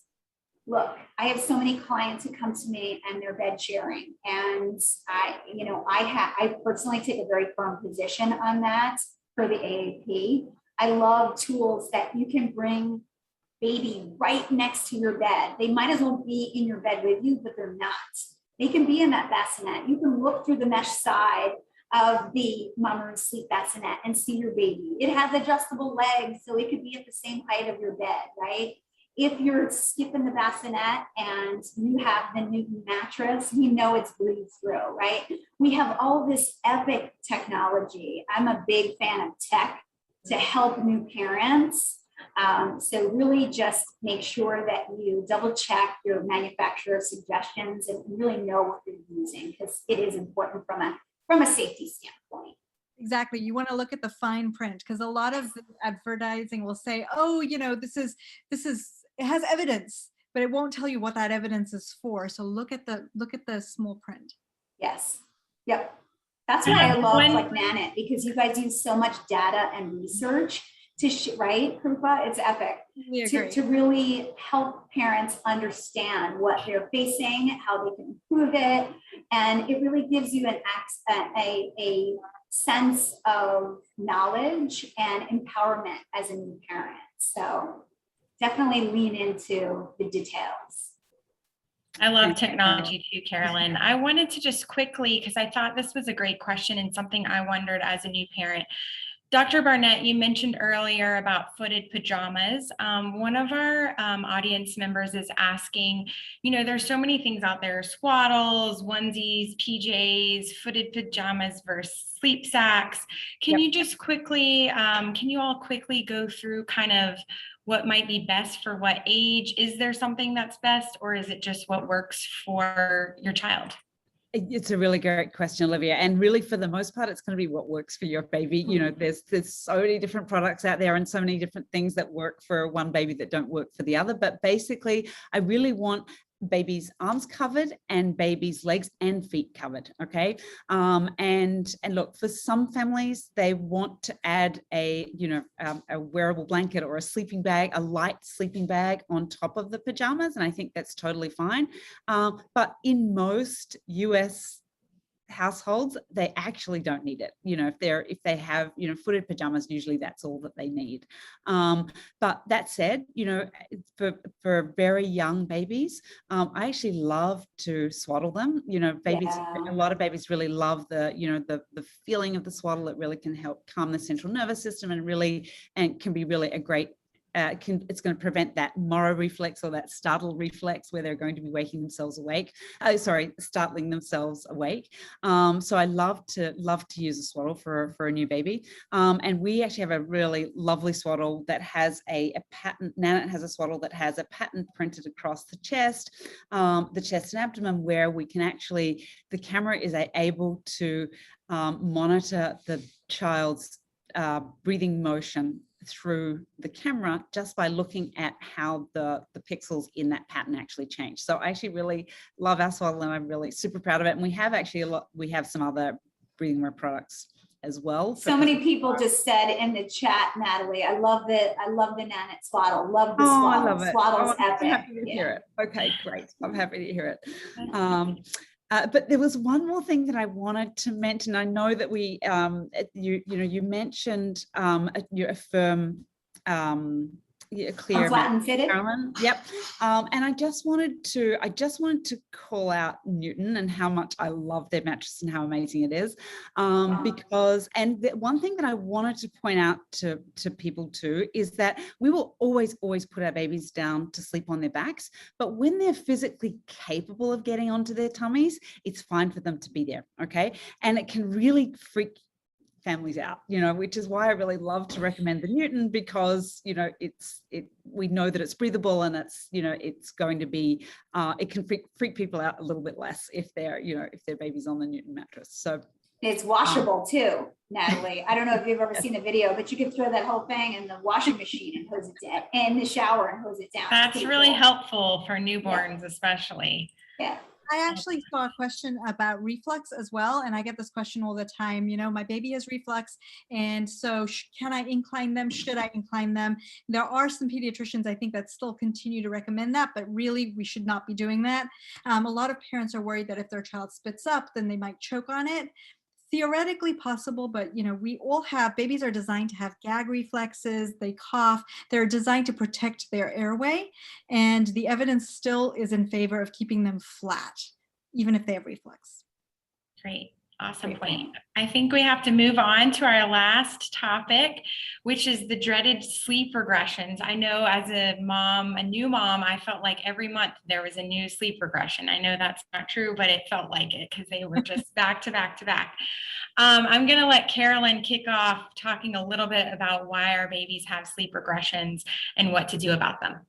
look, I have so many clients who come to me and they're bed sharing, and I personally take a very firm position on that for the AAP. I love tools that you can bring baby right next to your bed. They might as well be in your bed with you, but they're not. They can be in that bassinet. You can look through the mesh side of the Mama Room Sleep bassinet and see your baby. It has adjustable legs, so it could be at the same height of your bed, right? If you're skipping the bassinet and you have the Newton mattress, we know it's breathe through, right? We have all this epic technology. I'm a big fan of tech to help new parents. So really just make sure that you double check your manufacturer suggestions and really know what you're using, because it is important from a safety standpoint. Exactly. You want to look at the fine print, because a lot of advertising will say, oh, this is it has evidence, but it won't tell you what that evidence is for. So look at the small print. Yes. Yep. That's why I love like Nanit, because you guys use so much data and research to right, Krupa? It's epic. To really help parents understand what they're facing, how they can improve it, and it really gives you sense of knowledge and empowerment as a new parent. So definitely lean into the details. I love technology too, Carolyn. I wanted to just quickly, because I thought this was a great question and something I wondered as a new parent. Dr. Barnett, you mentioned earlier about footed pajamas. One of our audience members is asking, there's so many things out there, swaddles, onesies, PJs, footed pajamas versus sleep sacks. Can you just quickly, can you all quickly go through kind of what might be best for what age? Is there something that's best, or is it just what works for your child? It's a really great question, Olivia. And really, for the most part, it's going to be what works for your baby. There's so many different products out there and so many different things that work for one baby that don't work for the other. But basically, I really want baby's arms covered and baby's legs and feet covered. Okay. And look, for some families, they want to add a wearable blanket or a sleeping bag, a light sleeping bag on top of the pajamas. And I think that's totally fine. But in most US households, they actually don't need it. If they have footed pajamas, usually that's all that they need. But that said, for very young babies, I actually love to swaddle them. Babies, a lot of babies really love the feeling of the swaddle. It really can help calm the central nervous system and can be really a great it's going to prevent that Moro reflex or that startle reflex where they're going to be startling themselves awake. So I love to use a swaddle for a new baby. And we actually have a really lovely swaddle that has a pattern. Nanit has a swaddle that has a pattern printed across the chest and abdomen, where we can actually, the camera is able to monitor the child's breathing motion through the camera just by looking at how the pixels in that pattern actually change. So I actually really love our swaddle, and I'm really super proud of it. And we have some other breathing wear products as well. So many people just said in the chat, Natalie, I love the Nanit swaddle. Love the swaddle. I love it. Swaddle's epic. I'm happy to hear it. Okay, great. I'm happy to hear it. But there was one more thing that I wanted to mention. I know that you mentioned a firm, clear flat and fitted. Yep. And I just wanted to call out Newton and how much I love their mattress and how amazing it is. Because one thing that I wanted to point out to people too is that we will always put our babies down to sleep on their backs, but when they're physically capable of getting onto their tummies, it's fine for them to be there. Okay. And it can really freak families out, which is why I really love to recommend the Newton, because we know that it's breathable, and it's going to be it can freak people out a little bit less if their baby's on the Newton mattress. So it's washable too, Natalie. I don't know if you've ever seen the video, but you can throw that whole thing in the washing machine and hose it down, and the shower and hose it down. That's really helpful for newborns, especially. Yeah. I actually saw a question about reflux as well, and I get this question all the time. My baby has reflux, and so can I incline them? Should I incline them? There are some pediatricians, I think, that still continue to recommend that, but really we should not be doing that. A lot of parents are worried that if their child spits up, then they might choke on it. Theoretically possible, but babies are designed to have gag reflexes, they cough, they're designed to protect their airway, and the evidence still is in favor of keeping them flat, even if they have reflux. Great. Awesome point. I think we have to move on to our last topic, which is the dreaded sleep regressions. I know as a new mom, I felt like every month there was a new sleep regression. I know that's not true, but it felt like it because they were just back to back to back. I'm going to let Carolyn kick off talking a little bit about why our babies have sleep regressions and what to do about them.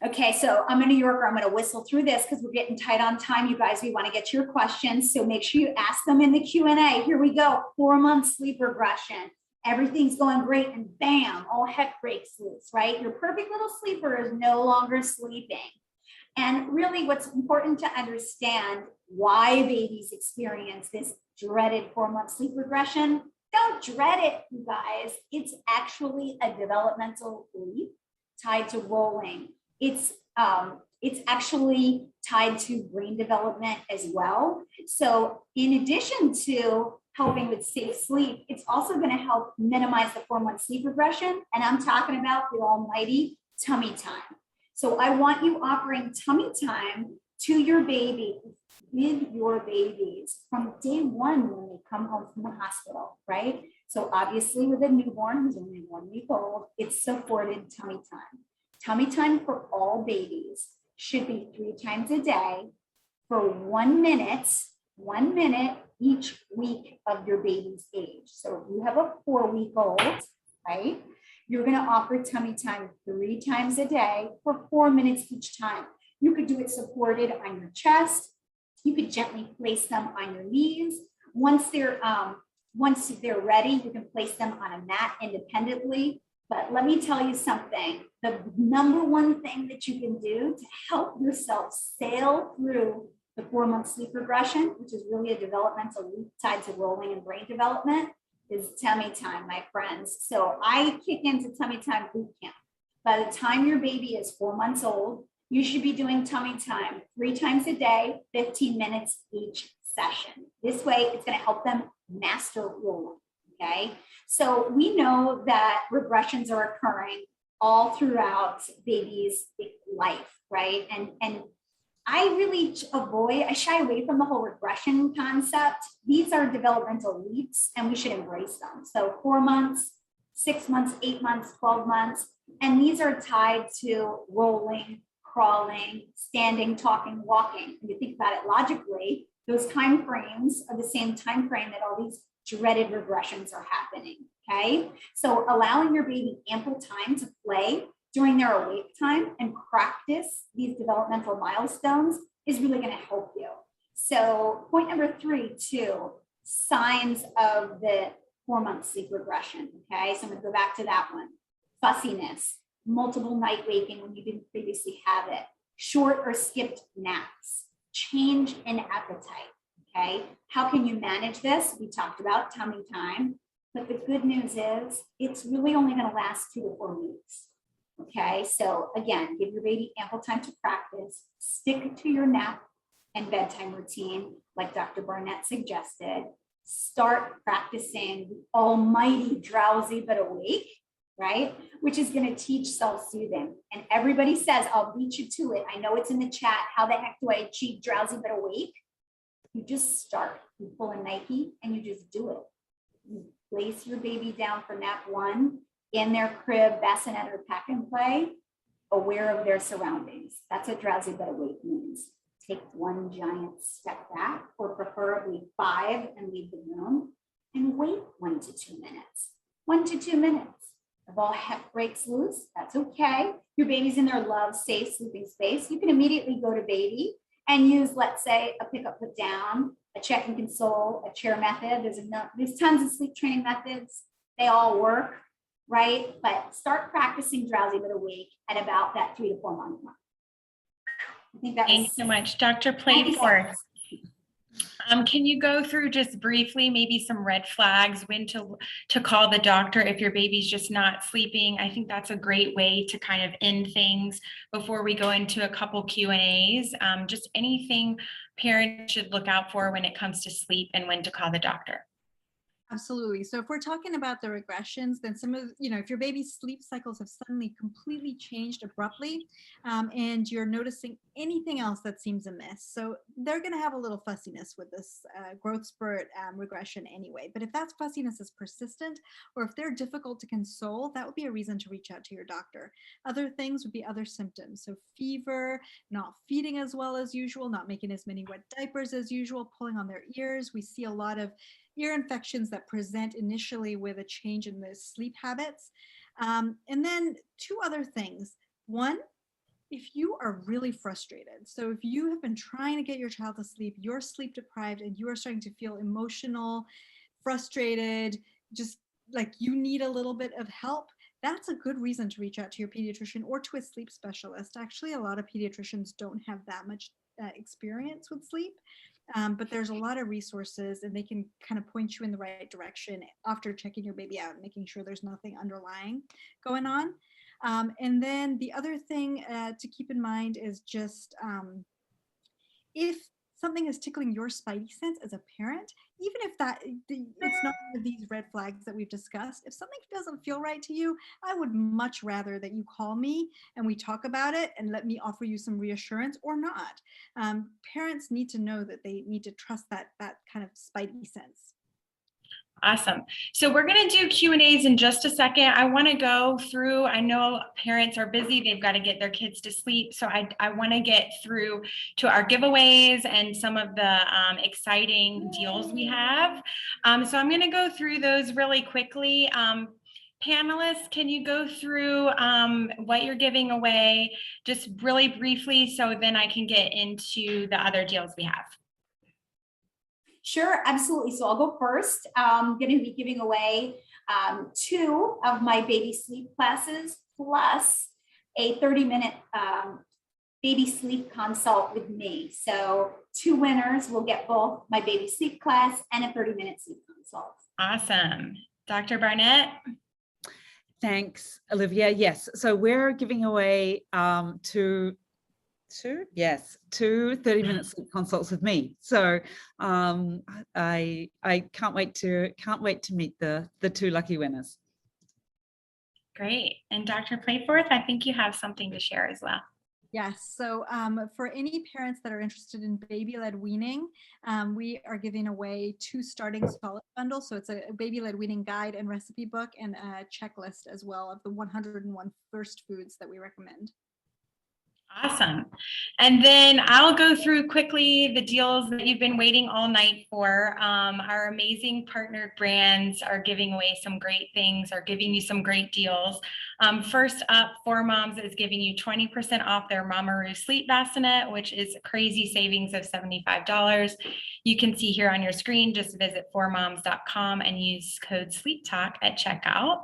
Okay, so I'm a New Yorker. I'm going to whistle through this because we're getting tight on time, you guys. We want to get to your questions, so make sure you ask them in the Q&A. Here we go. 4-month sleep regression. Everything's going great, and bam, all heck breaks loose, right? Your perfect little sleeper is no longer sleeping. And really, what's important to understand why babies experience this dreaded 4-month sleep regression. Don't dread it, you guys. It's actually a developmental leap tied to rolling. It's actually tied to brain development as well. So in addition to helping with safe sleep, it's also going to help minimize the 4-month sleep regression. And I'm talking about the almighty tummy time. So I want you offering tummy time to your baby, with your babies from day one when they come home from the hospital, right? So obviously with a newborn who's only 1 week old, it's supported tummy time. Tummy time for all babies should be 3 times a day for 1 minute each week of your baby's age. So if you have a 4-week-old, right, you're going to offer tummy time 3 times a day for 4 minutes each time. You could do it supported on your chest. You could gently place them on your knees. Once they're ready, you can place them on a mat independently. But let me tell you something, the number one thing that you can do to help yourself sail through the 4-month sleep regression, which is really a developmental leap tied to rolling and brain development, is tummy time, my friends. So I kick into tummy time boot camp. By the time your baby is 4 months old, you should be doing tummy time 3 times a day, 15 minutes each session. This way, it's going to help them master rolling. Okay. So we know that regressions are occurring all throughout baby's life, right? And I shy away from the whole regression concept. These are developmental leaps and we should embrace them. So 4 months, 6 months, 8 months, 12 months. And these are tied to rolling, crawling, standing, talking, walking. When you think about it logically, those time frames are the same time frame that all these dreaded regressions are happening, okay? So allowing your baby ample time to play during their awake time and practice these developmental milestones is really going to help you. So point number 3, too, signs of the 4-month sleep regression, okay? So I'm going to go back to that one. Fussiness, multiple night waking when you didn't previously have it, short or skipped naps, change in appetite, okay? How can you manage this? We talked about tummy time, but the good news is it's really only going to last 2 to 4 weeks. Okay, so again, give your baby ample time to practice, stick to your nap and bedtime routine, like Dr. Barnett suggested. Start practicing the almighty drowsy but awake, right? Which is going to teach self-soothing. And everybody says, I'll beat you to it. I know it's in the chat. How the heck do I achieve drowsy but awake? You just start. You pull a Nike and you just do it. You place your baby down for nap 1 in their crib, bassinet, or pack and play, aware of their surroundings. That's what drowsy but awake means. Take 1 giant step back, or preferably 5, and leave the room, and wait 1 to 2 minutes. 1 to 2 minutes. If all heck breaks loose, that's okay. Your baby's in their love, safe sleeping space. You can immediately go to baby and use, let's say, a pick up, put down, a check and console, a chair method. There's tons of sleep training methods. They all work, right? But start practicing drowsy but awake at about that 3 to 4 month mark. I think Thanks so much, Dr. Playforth. Can you go through just briefly maybe some red flags, when to call the doctor if your baby's just not sleeping? I think that's a great way to kind of end things before we go into a couple Q&As. Just anything parents should look out for when it comes to sleep and when to call the doctor. Absolutely. So if we're talking about the regressions, then some of, if your baby's sleep cycles have suddenly completely changed abruptly, and you're noticing anything else that seems amiss. So they're going to have a little fussiness with this growth spurt regression anyway. But if that fussiness is persistent, or if they're difficult to console, that would be a reason to reach out to your doctor. Other things would be other symptoms. So fever, not feeding as well as usual, not making as many wet diapers as usual, pulling on their ears. We see a lot of ear infections that present initially with a change in the sleep habits. And then 2 other things. One, if you are really frustrated, so if you have been trying to get your child to sleep, you're sleep deprived, and you are starting to feel emotional, frustrated, just like you need a little bit of help, that's a good reason to reach out to your pediatrician or to a sleep specialist. Actually, a lot of pediatricians don't have that much experience with sleep. But there's a lot of resources, and they can kind of point you in the right direction after checking your baby out and making sure there's nothing underlying going on. And then the other thing to keep in mind is just if something is tickling your spidey sense as a parent, even if it's not one of these red flags that we've discussed, if something doesn't feel right to you, I would much rather that you call me and we talk about it and let me offer you some reassurance or not. Parents need to know that they need to trust that kind of spidey sense. Awesome. So we're going to do Q&As in just a second. I want to go through, I know parents are busy. They've got to get their kids to sleep. So I want to get through to our giveaways and some of the exciting deals we have. So I'm going to go through those really quickly. Panelists, can you go through what you're giving away just really briefly so then I can get into the other deals we have? Sure, absolutely. So I'll go first. I'm going to be giving away 2 of my baby sleep classes plus a 30-minute baby sleep consult with me. So 2 winners will get both my baby sleep class and a 30-minute sleep consult. Awesome. Dr. Barnett? Thanks, Olivia. Yes, so we're giving away two 30-minute sleep consults with me. So I can't wait to meet the 2 lucky winners. Great. And Dr. Playforth, I think you have something to share as well. Yes. So for any parents that are interested in baby-led weaning, we are giving away 2 starting solid bundles. So it's a baby-led weaning guide and recipe book and a checklist as well of the 101 first foods that we recommend. Awesome. And then I'll go through quickly the deals that you've been waiting all night for. Our amazing partnered brands are giving away some great things, are giving you some great deals. First up, 4Moms is giving you 20% off their Mamaroo sleep bassinet, which is a crazy savings of $75. You can see here on your screen, just visit 4moms.com and use code SLEEPTALK at checkout.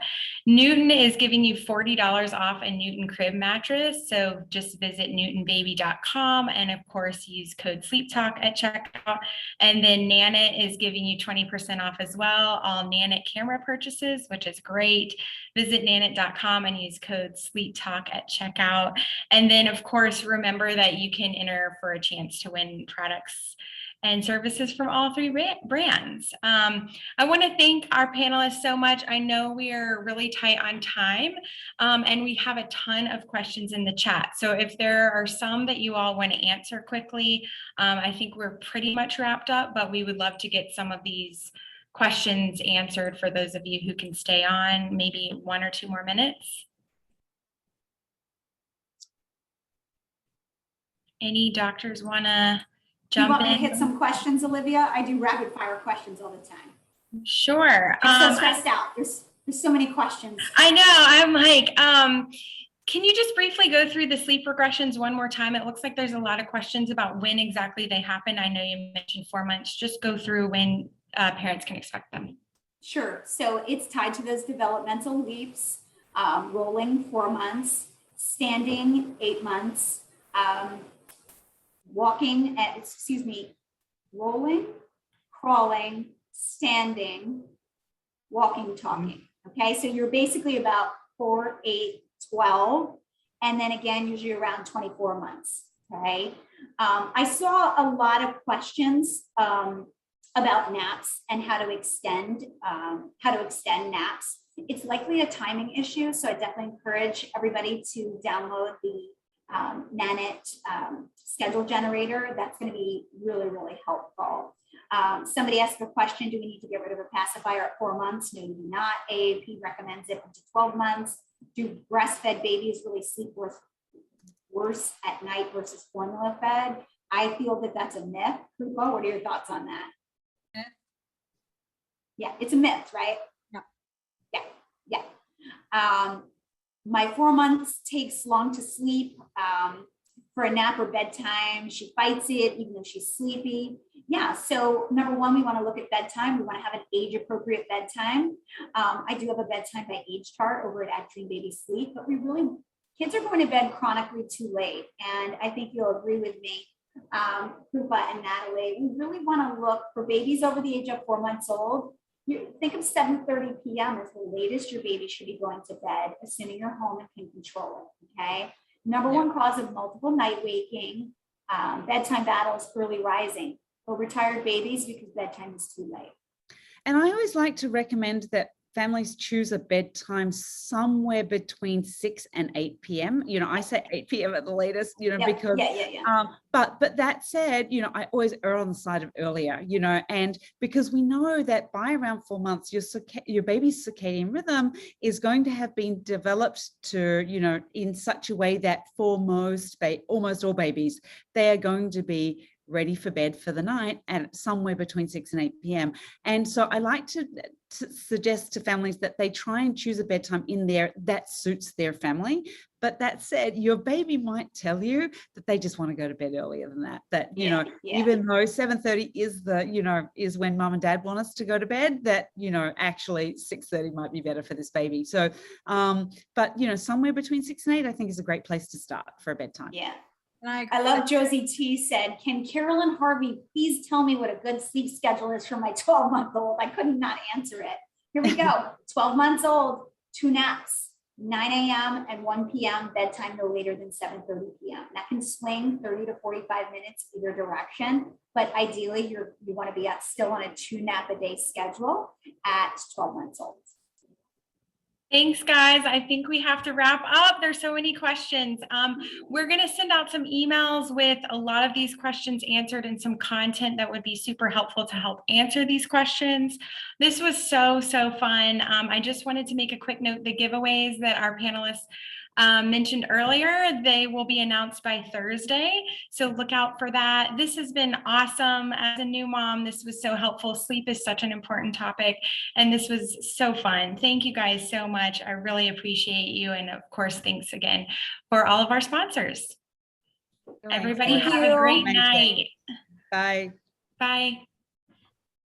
Newton is giving you $40 off a Newton crib mattress. So just visit newtonbaby.com and of course use code SLEEPTALK at checkout. And then Nanit is giving you 20% off as well, all Nanit camera purchases, which is great. Visit nanit.com and use code SLEEPTALK at checkout. And then of course, remember that you can enter for a chance to win products and services from all 3 brands. I want to thank our panelists so much. I know we are really tight on time and we have a ton of questions in the chat. So if there are some that you all want to answer quickly, I think we're pretty much wrapped up, but we would love to get some of these questions answered for those of you who can stay on maybe 1 or 2 more minutes. Any doctors want to jump in? You want me to hit some questions, Olivia? I do rapid fire questions all the time. Sure. I'm so stressed out. There's so many questions. I know. I'm like, can you just briefly go through the sleep regressions one more time? It looks like there's a lot of questions about when exactly they happen. I know you mentioned 4 months. Just go through when parents can expect them. Sure. So it's tied to those developmental leaps, rolling 4 months, standing 8 months, walking, rolling, crawling, standing, walking, talking. Okay, so you're basically about 4, 8, 12, and then again, usually around 24 months. Okay, I saw a lot of questions about naps and how to extend naps. It's likely a timing issue, so I definitely encourage everybody to download the Nanit schedule generator. That's going to be really, really helpful. Somebody asked a question, do we need to get rid of a pacifier at 4 months? No, you do not. AAP recommends it up to 12 months. Do breastfed babies really sleep worse at night versus formula fed? I feel that that's a myth. Krupa, what are your thoughts on that? Myth. Yeah, it's a myth, right? Yeah. My 4 months takes long to sleep for a nap or bedtime. She fights it even though she's sleepy. Yeah, so number 1, we want to look at bedtime. We want to have an age appropriate bedtime. I do have a bedtime by age chart over at Dream Baby Sleep, but kids are going to bed chronically too late. And I think you'll agree with me, Krupa and Natalie, we really want to look for babies over the age of 4 months old. You think of 7:30 p.m. as the latest your baby should be going to bed, assuming you're home and can control it, okay? Number 1 cause of multiple night waking Bedtime battle is early rising. For retired babies, because bedtime is too late. And I always like to recommend that families choose a bedtime somewhere between 6 and 8 p.m. You know, I say 8 p.m. at the latest, you know, Yep, because yeah. but that said, you know, I always err on the side of earlier, you know, and because we know that by around 4 months, your baby's circadian rhythm is going to have been developed to, you know, in such a way that for almost all babies, they are going to be ready for bed for the night at somewhere between 6 and 8 p.m. And so I like to suggest to families that they try and choose a bedtime in there that suits their family. But that said, your baby might tell you that they just want to go to bed earlier than that, you know, even though 7:30 is is when mom and dad want us to go to bed, that, you know, actually 6:30 might be better for this baby. So, but, you know, somewhere between 6 and 8, I think is a great place to start for a bedtime. Yeah. And I love Josie T said, can Carolyn Harvey please tell me what a good sleep schedule is for my 12-month-old? I couldn't not answer it. Here we go. 12 months old, 2 naps, 9 a.m. and 1 p.m. bedtime no later than 7:30 p.m. That can swing 30 to 45 minutes either direction, but ideally you want to be still on a 2 nap a day schedule at 12 months old. Thanks, guys. I think we have to wrap up. There's so many questions. We're going to send out some emails with a lot of these questions answered and some content that would be super helpful to help answer these questions. This was so fun. I just wanted to make a quick note. The giveaways that our panelists mentioned earlier, they will be announced by Thursday. So look out for that. This has been awesome. As a new mom, this was so helpful. Sleep is such an important topic, and this was so fun. Thank you guys so much. I really appreciate you. And of course, thanks again for all of our sponsors. Everybody have a great night. Bye. Bye.